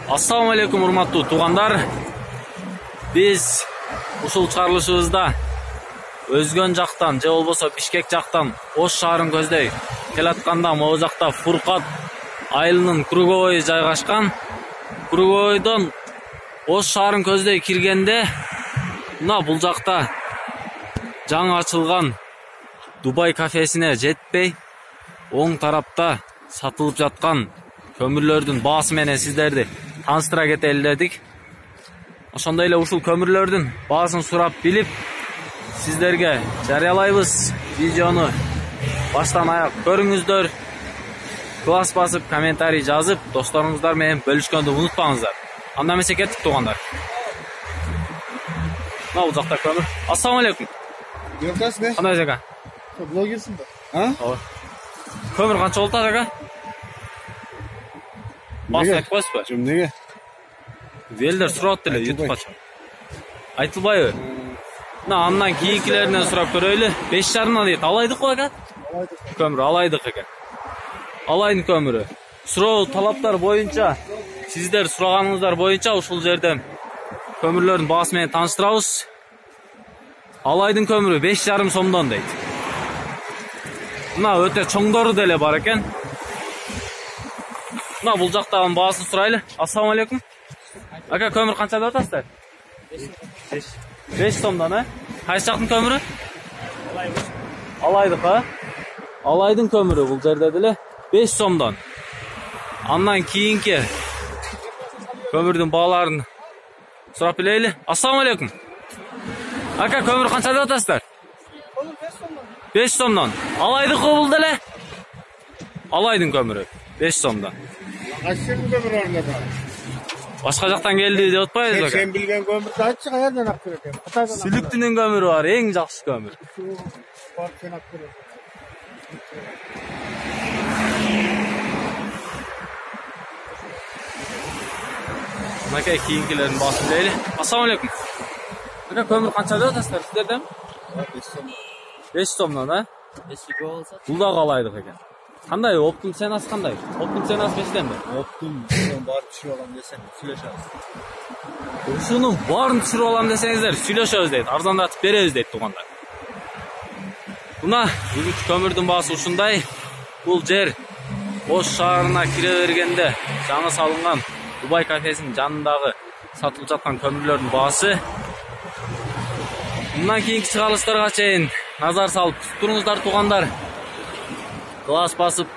Assalamu alaikum урматтуу туугандар. Биз ушул чыгарылышыбызда өзгөн жактан же болбосо Бишкек жактан Ош шаарын көздөй келатканда могу жакта Фуркат айылынын круговой жайгашкан. Круговойдон Ош шаарын көздөй киргенде мына бул жакта жаңы ачылган Дубай кафесине жетпей оң тарапта сатылып жаткан көмүрлөрдүн баасы менен сиздерди таныстыра кетели дедик. Ошондой эле ушул көмүрлөрдүн баасын сурап билип сиздерге жарыялайбыз. Видеону баштан аяк көрүңүздөр. Класс басып, комментарий жазып, досторуңуздар менен бөлүшкөндү унутпаңыздар. Анда эмесе кеттик туугандар. Мына бул жакта көмүр. Ассаламу алейкум. Görkasın ne? Кандай жага? Блогерsin da. Ha? Ооба. Көмүр канча болот ага? Басып айтып коесузбу? Жум неге? Велдер сурап деле YouTube'га чыгып. Айтылбайбы? Мына андан кийинкилеринен сурап көрөйлү. 5,5 дейт. Алайдыкпы ага? Алайдык. Көмүр алайдык экен. Алайдын көмүрү. Суроо талаптар боюнча, сиздер сураганыңыздар боюнча ушул жерден көмүрлөрдүн баасы менен тааныштырабыз. Алайдын көмүрү 5,5 сомдон дейт. Мына өтө чоңдору деле бар экен. Мына бул жактагы баасын сурайлы. Ассаламу алейкум. Ака, көмүр канча деп атасыздар? 5 сомдон, а? Кайсы жактын көмүрү? Алайдык, а? Алайдын көмүрү бул жерде деле 5 сомдон. Андан кийинки көмүрдүн бааларын сурап билели. Ассаламу алейкум. Ака, көмүр канча деп атасыздар? 5 сомдон. Алайдык бул деле? Алайдын көмүрү 5 сомдон. Kaçın kömür orada da? Башка жактан келди деп атпайбыз ака? Sen bilgen kömür da açık ayardan akıyor. Сүлүктүнүн көмүрү бар, эң жакшы көмүр. Parçan akıyor. Ака, кийинкилерин басып билели. Ассаламу алейкум. Ака, көмүр канча деп атасыздар сиздерден? 5 сомдон, а? Бул дагы алайдык экен. Кандай оптум ценасы кандай? Оптум ценасы 5денби? Optum, bari pişir olan desen, süleşeriz. Ушунун баарын түшүрүп алам десеңиздер, сүйлөшөбүз дейт, арзандатып беребиз дейт туугандар. Мына бүгүнкү көмүрдүн баасы ушундай. Бул жер Ош шаарына кире бергенде жаңы салынган Дубай кафесинин жанындагы сатылып жаткан көмүрлөрдүн баасы. Мындан кийинки чыгарылыштарга чейин назар салып туруңуздар туугандар. Класс басып,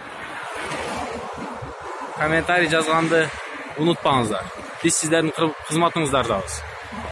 комментарий жазганды унутпаңыздар. Биз сиздердин кызматыңыздардабыз.